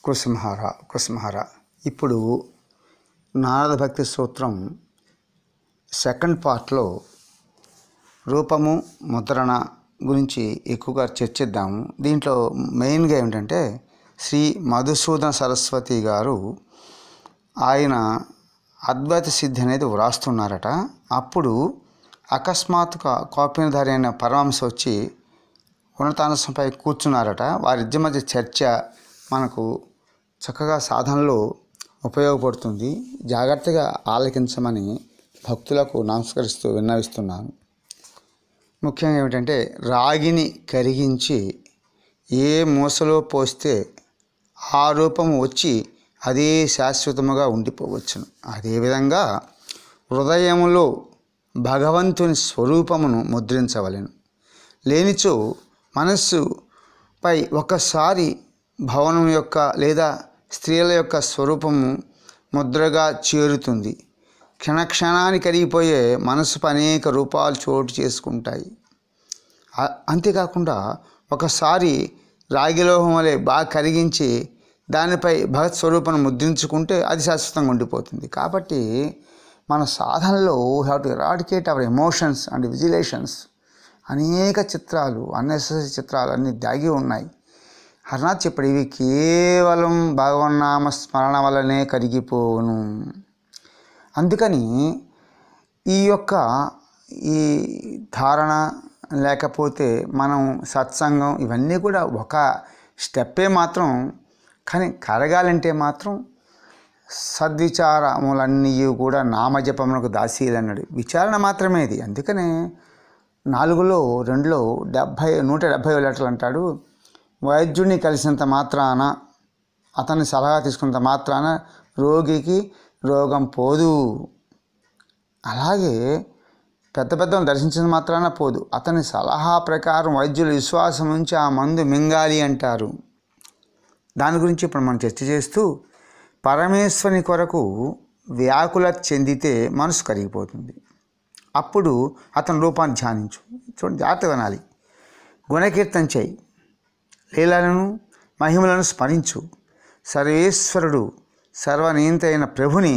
కుసుమహార. ఇప్పుడు నారద భక్తి సూత్రం సెకండ్ పార్ట్లో రూపము ముద్రణ గురించి ఎక్కువగా చర్చిద్దాము. దీంట్లో మెయిన్గా ఏమిటంటే శ్రీ మధుసూదన సరస్వతి గారు ఆయన అద్వైత సిద్ధి అనేది వ్రాస్తున్నారట. అప్పుడు అకస్మాత్తుగా కౌపీనధారి అయిన పరమహంస వచ్చి ఉన్నతానసంపై కూర్చున్నారట. వారిద్దరి మధ్య చర్చ మనకు చక్కగా సాధనలో ఉపయోగపడుతుంది. జాగ్రత్తగా ఆలకించమని భక్తులకు నమస్కరిస్తూ విన్నవిస్తున్నాను. ముఖ్యంగా ఏమిటంటే రాగిని కరిగించి ఏ మూసలో పోస్తే ఆ రూపము వచ్చి అదే శాశ్వతముగా ఉండిపోవచ్చును. అదేవిధంగా హృదయములో భగవంతుని స్వరూపమును ముద్రించవలెను. లేనిచో మనస్సుపై ఒకసారి భవనం యొక్క లేదా స్త్రీల యొక్క స్వరూపము ముద్రగా చేరుతుంది. క్షణక్షణానికి కరిగిపోయే మనసుపై అనేక రూపాలు చోటు చేసుకుంటాయి. అంతేకాకుండా ఒకసారి రాగిలోహం వలె బాగా కరిగించి దానిపై భగత్ స్వరూపాన్ని ముద్రించుకుంటే అది శాశ్వతంగా ఉండిపోతుంది. కాబట్టి మన సాధనలో have to eradicate our emotions and vacillations. అనేక చిత్రాలు, అన్నెసెసరీ చిత్రాలు అన్నీ దాగి ఉన్నాయి. హరినాథ్ చెప్పాడు, ఇవి కేవలం భగవన్నామ స్మరణ వల్లనే కరిగిపోవును. అందుకని ఈ ధారణ లేకపోతే మనం సత్సంగం ఇవన్నీ కూడా ఒక స్టెప్పే మాత్రం. కానీ కరగాలంటే మాత్రం సద్విచారములన్నీ కూడా నామజపమునకు దాసీలు అన్నాడు. విచారణ మాత్రమే ఇది. అందుకనే 4లో 2లో 170 లెటర్లు అంటాడు. వైద్యుడిని కలిసినంత మాత్రాన, అతన్ని సలహా తీసుకున్నంత మాత్రాన రోగికి రోగం పోదు. అలాగే పెద్దలను దర్శించిన మాత్రాన పోదు. అతని సలహా ప్రకారం వైద్యులు విశ్వాసం నుంచి ఆ మందు మింగాలి అంటారు. దాని గురించి ఇప్పుడు మనం చర్చ చేస్తూ, పరమేశ్వరుని కొరకు వ్యాకులత చెందితే మనసు కరిగిపోతుంది. అప్పుడు అతని రూపాన్ని ధ్యానించు. చూడండి, జాగ్రత్త వినాలి. గుణకీర్తన చేయి, లీలలను మహిమలను స్మరించు. సర్వేశ్వరుడు సర్వనియంత అయిన ప్రభుని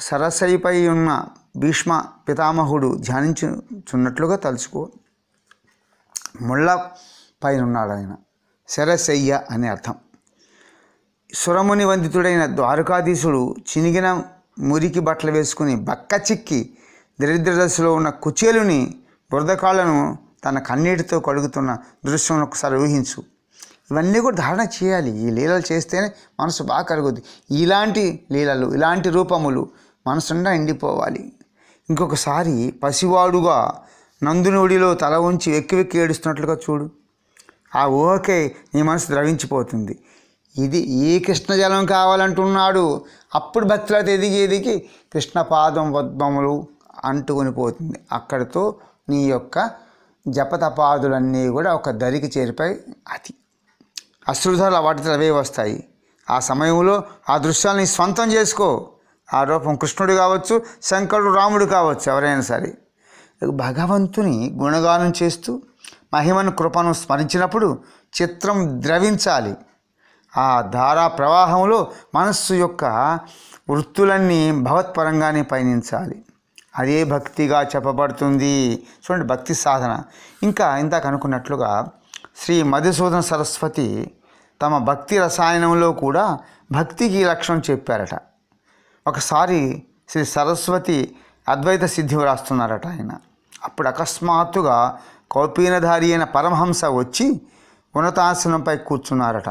సరస్వతిపై ఉన్న భీష్మ పితామహుడు ధ్యానించుచున్నట్లుగా తలుచుకో. ముళ్ళ పైన ఉన్నాడు ఆయన, శరశయ్య అనే అర్థం. సురముని వందితుడైన ద్వారకాధీశుడు చినిగిన మురికి బట్టలు వేసుకుని బక్క చిక్కి దరిద్ర దశలో ఉన్న కుచేలుని బురదకాళ్లను తన కన్నీటితో కడుగుతున్న దృశ్యం ఒకసారి ఊహించు. ఇవన్నీ కూడా ధారణ చేయాలి. ఈ లీలలు చేస్తేనే మనసు బాగా కరుగుద్ది. ఇలాంటి లీలలు, ఇలాంటి రూపములు మనసుండా ఎండిపోవాలి. ఇంకొకసారి పసివాడుగా నందుని ఒడిలో తల ఉంచి వెక్కి ఏడుస్తున్నట్లుగా చూడు. ఆ ఊహకే నీ మనసు ద్రవించిపోతుంది. ఇది ఈ కృష్ణ జలం కావాలంటున్నాడు. అప్పుడు భక్తులతో ఎదిగి కృష్ణ పాదం పద్మములు అంటుకొని పోతుంది. అక్కడితో నీ యొక్క జపతపాదులన్నీ కూడా ఒక దరికి చేరిపోయి అది అశ్రుధాలు వాటితో అవే వస్తాయి. ఆ సమయంలో ఆ దృశ్యాన్ని స్వంతం చేసుకో. ఆ రూపం కృష్ణుడు కావచ్చు, శంకరుడు, రాముడు కావచ్చు, ఎవరైనా సరే భగవంతుని గుణగానం చేస్తూ మహిమను కృపను స్మరించినప్పుడు చిత్రం ద్రవించాలి. ఆ ధారా ప్రవాహంలో మనస్సు యొక్క వృత్తులన్నీ భగవత్పరంగానే పయనించాలి. అదే భక్తిగా చెప్పబడుతుంది. చూడండి, భక్తి సాధన. ఇంకా ఇందాక అనుకున్నట్లుగా శ్రీ మధుసూదన సరస్వతి తమ భక్తి రసాయనంలో కూడా భక్తికి లక్షణం చెప్పారట. ఒకసారి శ్రీ సరస్వతి అద్వైత సిద్ధి వ్రాస్తున్నారట ఆయన. అప్పుడు అకస్మాత్తుగా కౌపీనధారి అయిన పరమహంస వచ్చి ఉన్నతాసనంపై కూర్చున్నారట.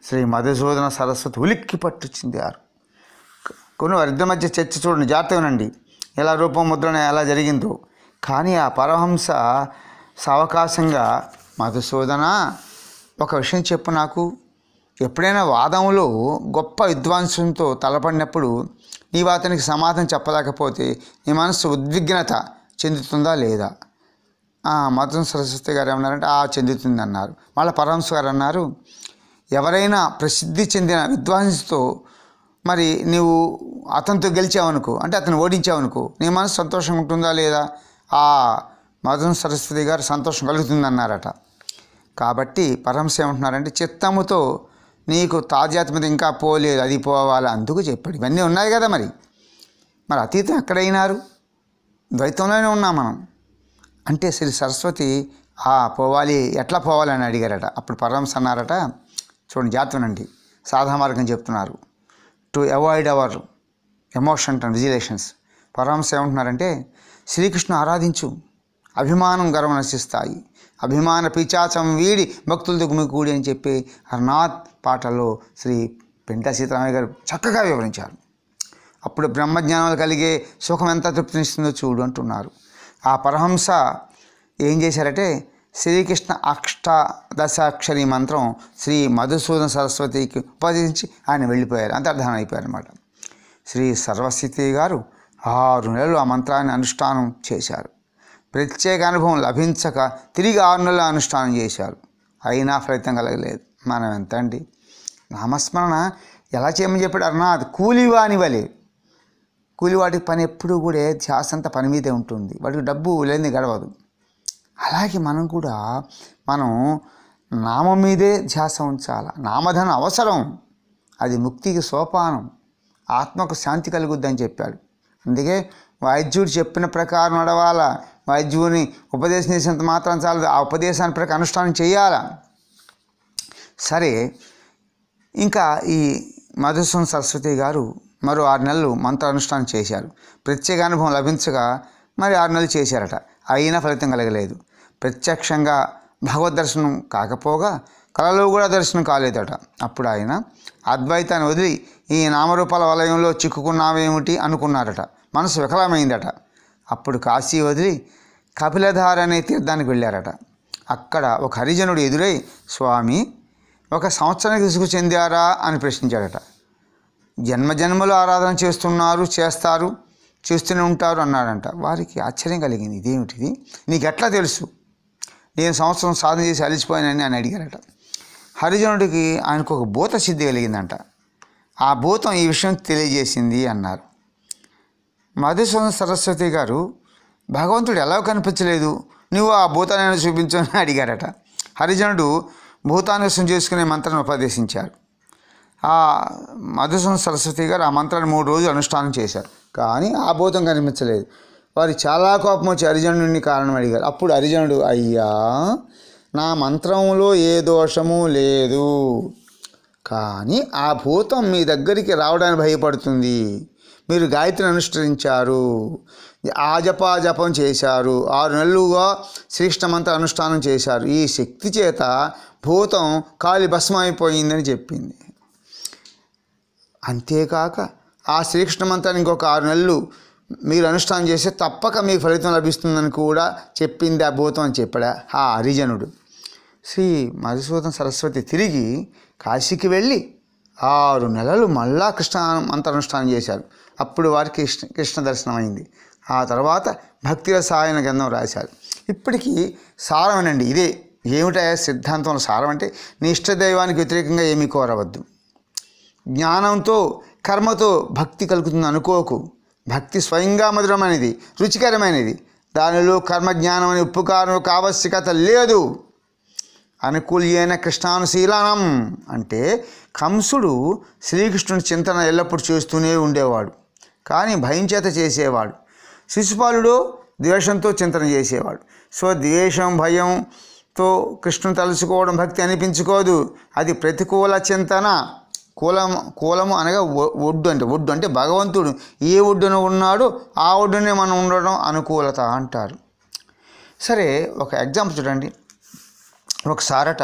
శ్రీ మధుసూదన సరస్వతి ఉలిక్కి పట్టు చెందారు. కొన్ని వారిద్దరి మధ్య చర్చ చూడండి, జాగ్రత్తగానండి. ఎలా రూపం ముద్రణ ఎలా జరిగిందో. కానీ ఆ పరమహంస సావకాశంగా, మధుసూదన ఒక విషయం చెప్పు నాకు. ఎప్పుడైనా వాదంలో గొప్ప విద్వాంసునితో తలపడినప్పుడు నీవు అతనికి సమాధానం చెప్పలేకపోతే నీ మనసు ఉద్విగ్నత చెందుతుందా లేదా? మధుసూదన సరస్వతి గారు ఏమన్నారంటే చెందుతుంది అన్నారు. మళ్ళీ పరమహంస గారు అన్నారు, ఎవరైనా ప్రసిద్ధి చెందిన విద్వాంసుతో మరి నీవు అతనితో గెలిచావనుకో, అంటే అతను ఓడించావనుకో, నీ మనసు సంతోషంగా ఉంటుందా లేదా? మధుసూదన సరస్వతి గారు సంతోషం కలుగుతుంది అన్నారట. కాబట్టి పరమహంస ఏమంటున్నారంటే, చిత్తముతో నీకు తాజాత్మత ఇంకా పోలేదు, అది పోవాలి, అందుకు చెప్పాడు. ఇవన్నీ ఉన్నాయి కదా. మరి అతీతం ఎక్కడైనారు? ద్వైతంలోనే ఉన్నాం మనం. అంటే శ్రీ సరస్వతి పోవాలి, ఎట్లా పోవాలని అడిగారట. అప్పుడు పరమహంస అన్నారట, చూడండి జాగ్రత్తనండి, సాధన మార్గం చెప్తున్నారు. To avoid our emotion and vacillations. Paramahamsa ఏమంటున్నారంటే, శ్రీకృష్ణుని ఆరాధించు, అభిమానం గర్వం నశిస్తాయి, అభిమాన పిచాచం వీడి భక్తులతో గుమికూడి అని చెప్పి హర్నాథ్ పాటల్లో శ్రీ పెంటా సీతారామయ్య గారు చక్కగా వివరించారు. అప్పుడు బ్రహ్మజ్ఞానాలు కలిగే సుఖం ఎంత తృప్తినిస్తుందో చూడు అంటున్నారు. ఆ పరహంస ఏం చేశారంటే, శ్రీకృష్ణ అష్టాదశాక్షరి మంత్రం శ్రీ మధుసూదన సరస్వతికి ఉపదేశించి ఆయన వెళ్ళిపోయారు, అంతర్ధానం అయిపోయారు అనమాట. శ్రీ సర్వస్థితి గారు 6 నెలలు ఆ మంత్రాన్ని అనుష్ఠానం చేశారు. ప్రత్యేక అనుభవం లభించక తిరిగి 6 నెలలు అనుష్ఠానం చేశారు, అయినా ఫలితం కలగలేదు. మనం ఎంత అండి, నామస్మరణ ఎలా చేయమని చెప్పాడు అర్నాథ్? కూలివాని వలె. కూలివాడికి పని ఎప్పుడూ కూడా ధ్యాస అంతా పని మీదే ఉంటుంది, వాడికి డబ్బు లేని గడవదు. అలాగే మనం కూడా నామం మీదే ధ్యాస ఉంచాలి. నామధనం అవసరం, అది ముక్తికి సోపానం, ఆత్మకు శాంతి కలుగుద్దని చెప్పాడు. అందుకే వైద్యుడు చెప్పిన ప్రకారం నడవాలా. వైద్యుని ఉపదేశం చేసినంత మాత్రం చాలదు, ఆ ఉపదేశాన్ని ప్రకారం అనుష్ఠానం చేయాలా. సరే, ఇంకా ఈ మధుసూదన సరస్వతి గారు మరో 6 నెలలు మంత్ర అనుష్ఠానం చేశారు. ప్రత్యేక అనుభవం లభించగా మరి 6 నెలలు చేశారట, అయినా ఫలితం కలగలేదు. ప్రత్యక్షంగా భగవద్ దర్శనం కాకపోగా కళలో కూడా దర్శనం కాలేదట. అప్పుడు ఆయన అద్వైతాన్ని వదిలి ఈ నామరూపాల వలయంలో చిక్కుకున్నావేమిటి అనుకున్నారట. మనసు వికలమైందట. అప్పుడు కాశీ వదిలి కపిలధార అనే తీర్థానికి వెళ్ళారట. అక్కడ ఒక హరిజనుడు ఎదురై, స్వామి 1 సంవత్సరానికి విసుగు చెందారా అని ప్రశ్నించాడట. జన్మజన్మలు ఆరాధన చేస్తారు, చేస్తూనే ఉంటారు అన్నాడంట. వారికి ఆశ్చర్యం కలిగింది, ఇదేమిటిది, నీకు ఎట్లా తెలుసు? నేను సంవత్సరం సాధన చేసి అలిసిపోయానని అని అడిగారట. హరిజనుడికి ఆయనకు ఒక భూత సిద్ధి కలిగిందంట. ఆ భూతం ఈ విషయం తెలియజేసింది అన్నారు. మధుసూదన సరస్వతి గారు, భగవంతుడు ఎలా కనిపించలేదు, నువ్వు ఆ భూతాన్ని చూపించు అని అడిగారట. హరిజనుడు భూతాన్వేషణ చేసుకునే మంత్రాన్ని ఉపదేశించారు. ఆ మధుసూదన సరస్వతి గారు ఆ మంత్రాన్ని 3 రోజులు అనుష్ఠానం చేశారు, కానీ ఆ భూతం కనిపించలేదు. వారు చాలా కోపం వచ్చి హరిజనుడిని కారణం అడిగారు. అప్పుడు హరిజనుడు, అయ్యా, నా మంత్రంలో ఏ దోషము లేదు, కానీ ఆ భూతం మీ దగ్గరికి రావడానికి భయపడుతుంది. మీరు గాయత్రిని అనుష్ఠరించారు, జపం చేశారు, 6 నెలలుగా శ్రీకృష్ణ మంత్ర అనుష్ఠానం చేశారు, ఈ శక్తి చేత భూతం కాలి భస్మైపోయిందని చెప్పింది. అంతేకాక ఆ శ్రీకృష్ణ మంత్రాన్ని ఇంకొక 6 నెలలు మీరు అనుష్ఠానం చేస్తే తప్పక మీకు ఫలితం లభిస్తుందని కూడా చెప్పింది ఆ భూతం అని చెప్పాడా ఆ హరిజనుడు. శ్రీ మధుసూదన సరస్వతి తిరిగి కాశీకి వెళ్ళి 6 నెలలు మళ్ళా కృష్ణ మంత్ర అనుష్ఠానం చేశారు. అప్పుడు వారికి కృష్ణ దర్శనం అయింది. ఆ తర్వాత భక్తి రసాయన గ్రంథం రాశారు. ఇప్పటికీ సారమేనండి ఇదే. ఏమిటా సిద్ధాంతంలో సారం అంటే, నీ ఇష్టదైవానికి వ్యతిరేకంగా ఏమీ కోరవద్దు. జ్ఞానంతో కర్మతో భక్తి కలుగుతుంది అనుకోకు. భక్తి స్వయంగా మధురమైనది, రుచికరమైనది. దానిలో కర్మజ్ఞానం అనే ఉప్పు కారం ఆవశ్యకత లేదు. అనుకూల్యైన కృష్ణానుశీలనం అంటే కంసుడు శ్రీకృష్ణుని చింతన ఎల్లప్పుడూ చేస్తూనే ఉండేవాడు, కానీ భయం చేత చేసేవాడు. శిశుపాలుడు ద్వేషంతో చింతన చేసేవాడు. సో ద్వేషం భయంతో కృష్ణుని తలుచుకోవడం భక్తి అనిపించుకోదు, అది ప్రతికూల చింతన. కూలము అనగా ఒడ్డు అంటే భగవంతుడు ఏ ఒడ్డున ఉన్నాడో ఆ ఒడ్డునే మనం ఉండడం అనుకూలత అంటారు. సరే, ఒక ఎగ్జాంపుల్ చూడండి. ఒకసారట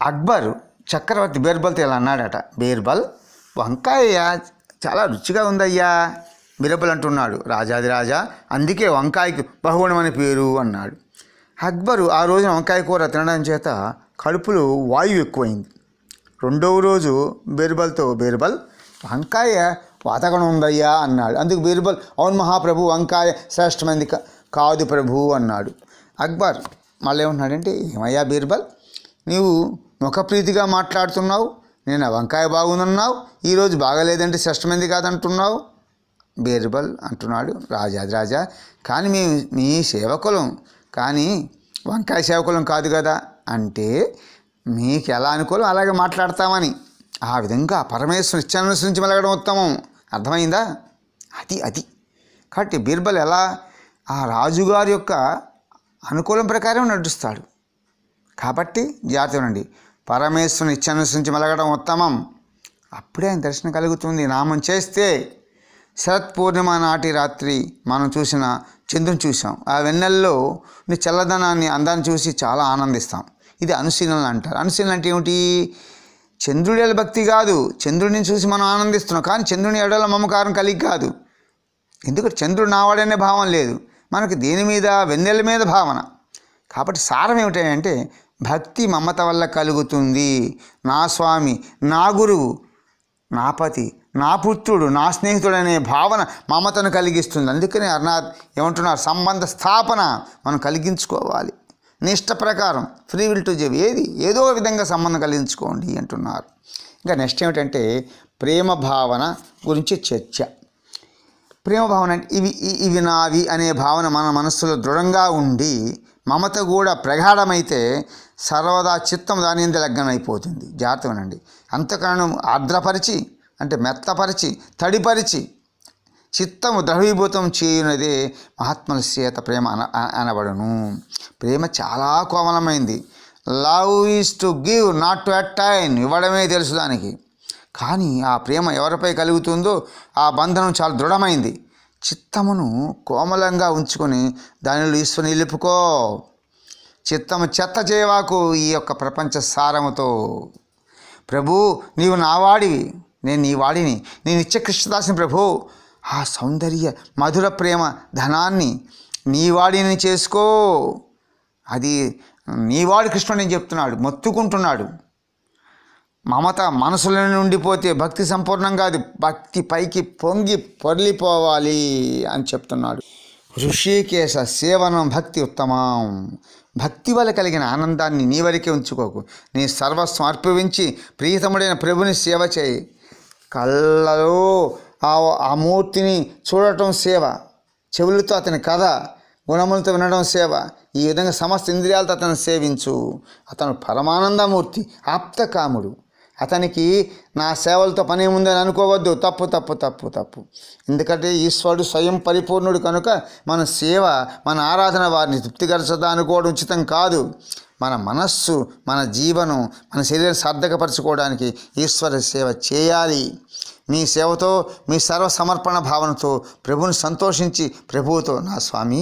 అక్బర్ చక్రవర్తి బీర్బల్తో ఇలా అన్నాడట, బీర్బల్, వంకాయ చాలా రుచిగా ఉందయ్యా. బీర్బల్ అంటున్నాడు, రాజాది రాజా, అందుకే వంకాయకి బహుగుణం అని పేరు అన్నాడు. అక్బరు ఆ రోజున వంకాయ కూర తినడం చేత కడుపులో వాయువు ఎక్కువైంది. 2వ రోజు బీర్బల్తో, బీర్బల్, వంకాయ వాతగుణం ఉందయ్యా అన్నాడు. అందుకు బీర్బల్, అవును మహాప్రభు, వంకాయ శ్రేష్టమైంది కాదు ప్రభు అన్నాడు. అక్బర్ మళ్ళీ ఏమంటున్నాడంటే, ఏమయ్యా బీర్బల్, నీవు ముఖప్రీతిగా మాట్లాడుతున్నావు, నేను వంకాయ బాగుందన్నావు, ఈరోజు బాగలేదంటే శ్రేష్టమైంది కాదంటున్నావు. బీర్బల్ అంటున్నాడు, రాజాది రాజా, కానీ మేము మీ సేవకులం, కానీ వంకాయ సేవకులం కాదు కదా అంటే, మీకు ఎలా అనుకూలం అలాగే మాట్లాడతామని. ఆ విధంగా పరమేశ్వరుని ఇచ్ఛానుసరించి మెలగడం ఉత్తమం. అర్థమైందా? అది కాబట్టి బీర్బల్ ఎలా ఆ రాజుగారి యొక్క అనుకూలం ప్రకారం నడుస్తాడు. కాబట్టి జాగ్రత్త ఉండండి. పరమేశ్వరుని ఇచ్ఛానుసరించి మెలగడం ఉత్తమం. అప్పుడే ఆయన దర్శనం కలుగుతుంది. నామం చేస్తే శరత్ పూర్ణిమ నాటి రాత్రి మనం చూసిన చంద్రుని చూసాం. ఆ వెన్నెల్లో చల్లదనాన్ని అందాన్ని చూసి చాలా ఆనందిస్తాం. ఇది అనుశీలనలు అంటారు. అనుశీలన అంటే ఏమిటి? చంద్రుడి ఎడల భక్తి కాదు, చంద్రుడిని చూసి మనం ఆనందిస్తున్నాం. కానీ చంద్రుని ఎడల మమకారం కలిగి కాదు. ఎందుకంటే చంద్రుడు నావాడనే భావం లేదు మనకి. దేని మీద? వెన్నెల మీద భావన. కాబట్టి సారం ఏమిటంటే భక్తి మమత వల్ల కలుగుతుంది. నా స్వామి, నా గురువు, నా పతి, నా పుత్రుడు, నా స్నేహితుడు అనే భావన మమతను కలిగిస్తుంది. అందుకని అర్నాథ్ ఏమంటున్నారు? సంబంధ స్థాపన మనం కలిగించుకోవాలి. నిష్ట ప్రకారం ఫ్రీ విల్ టు గివ్, ఏదో విధంగా సంబంధం కలిగించుకోండి అంటున్నారు. ఇంకా నెక్స్ట్ ఏమిటంటే ప్రేమ భావన గురించి చర్చ. ప్రేమ భావన అంటే ఇవి నావి అనే భావన మన మనస్సులో దృఢంగా ఉండి మమత కూడా ప్రగాఢమైతే సర్వదా చిత్తం దాని మీద లగ్నం అయిపోతుంది. జాగ్రత్త వినండి. అంతకన్నా ఆర్ద్రపరిచి అంటే మెత్తపరిచి తడిపరిచి చిత్తము ద్రవీభూతం చేయునదే మహాత్మల చేత ప్రేమ అనబడును. ప్రేమ చాలా కోమలమైంది. Love is to give, not to attain. ఇవ్వడమే తెలుసు దానికి. కానీ ఆ ప్రేమ ఎవరిపై కలుగుతుందో ఆ బంధనం చాలా దృఢమైంది. చిత్తమును కోమలంగా ఉంచుకొని దానిలో ఈశ్వరుని నిలుపుకో. చిత్తము చెత్త చేయవాకు ఈ యొక్క ప్రపంచ సారముతో. ప్రభు నీవు నా వాడివి, నేను నీ వాడిని, నేను ఇచ్చే కృష్ణదాసుని ప్రభు. ఆ సౌందర్య మధుర ప్రేమ ధనాన్ని నీ వాడిని చేసుకో. అది నీవాడు కృష్ణుడు నేను చెప్తున్నాడు, మొత్తుకుంటున్నాడు. మమత మనసులో ఉండిపోతే భక్తి సంపూర్ణంగా అది భక్తి పైకి పొంగి పొర్లిపోవాలి అని చెప్తున్నాడు. ఋషికేశ సేవనం భక్తి ఉత్తమం. భక్తి వల్ల కలిగిన ఆనందాన్ని నీ వరకే ఉంచుకోకు. నీ సర్వస్వం అర్పించి ప్రియతముడైన ప్రభుని సేవ చేయి. కళ్ళలో ఆ మూర్తిని చూడటం సేవ, చెవులతో అతని కథ, గుణములతో వినడం సేవ. ఈ విధంగా సమస్త ఇంద్రియాలతో అతను సేవించు. అతను పరమానందమూర్తి, ఆప్తకాముడు. అతనికి నా సేవలతో పని ఉందని అనుకోవద్దు. తప్పు. ఎందుకంటే ఈశ్వరుడు స్వయం పరిపూర్ణుడు కనుక మన సేవ, మన ఆరాధన వారిని తృప్తిపరచదా అనుకోవడం ఉచితం కాదు. మన మనస్సు, మన జీవనం, మన శరీరం సార్థకపరచుకోవడానికి ఈశ్వర సేవ చేయాలి. మీ సేవతో, మీ సర్వసమర్పణ భావనతో ప్రభువుని సంతోషించి ప్రభువుతో, నా స్వామి,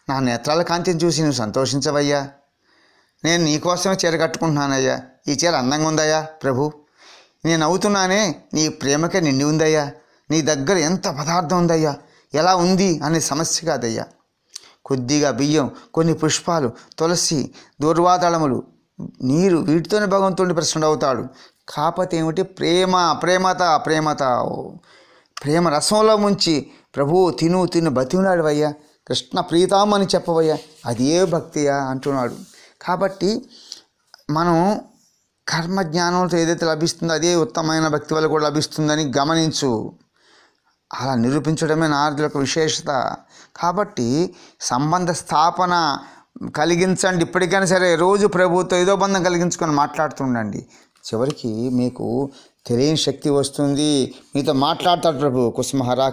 నా నేత్రాల కాంతిని చూసి నువ్వు సంతోషించవయ్యా. నేను నీకోసమే చీర కట్టుకుంటున్నానయ్యా. ఈ చీర అందంగా ఉందయ్యా ప్రభు. నేను అవుతున్నానే నీ ప్రేమకే నిండి ఉందయ్యా. నీ దగ్గర ఎంత పదార్థం ఉందయ్యా, ఎలా ఉంది అనే సమస్య కాదయ్యా. కొద్దిగా బియ్యం, కొన్ని పుష్పాలు, తులసి, దూర్వాదళములు, నీరు, వీటితోనే భగవంతుడిని ప్రసన్నుడు అవుతాడు. కాకపోతే ఏమిటి? ప్రేమత ప్రేమ రసంలో ముంచి ప్రభు తిను బతిమలాడు అయ్యా, కృష్ణ ప్రీతాం అని చెప్పవయ్యా, అదే భక్తియా అంటున్నాడు. కాబట్టి మనం కర్మజ్ఞానంతో ఏదైతే లభిస్తుందో అదే ఉత్తమమైన భక్తి వల్ల కూడా లభిస్తుందని గమనించు. అలా నిరూపించడమే నారదుల యొక్క విశేషత. కాబట్టి సంబంధ స్థాపన కలిగించండి. ఇప్పటికైనా సరే రోజు ప్రభుతో ఏదో బంధం కలిగించుకొని మాట్లాడుతుండండి. చివరికి మీకు తెలియని శక్తి వస్తుంది. మీతో మాట్లాడతాడు ప్రభు. కుస్మహరా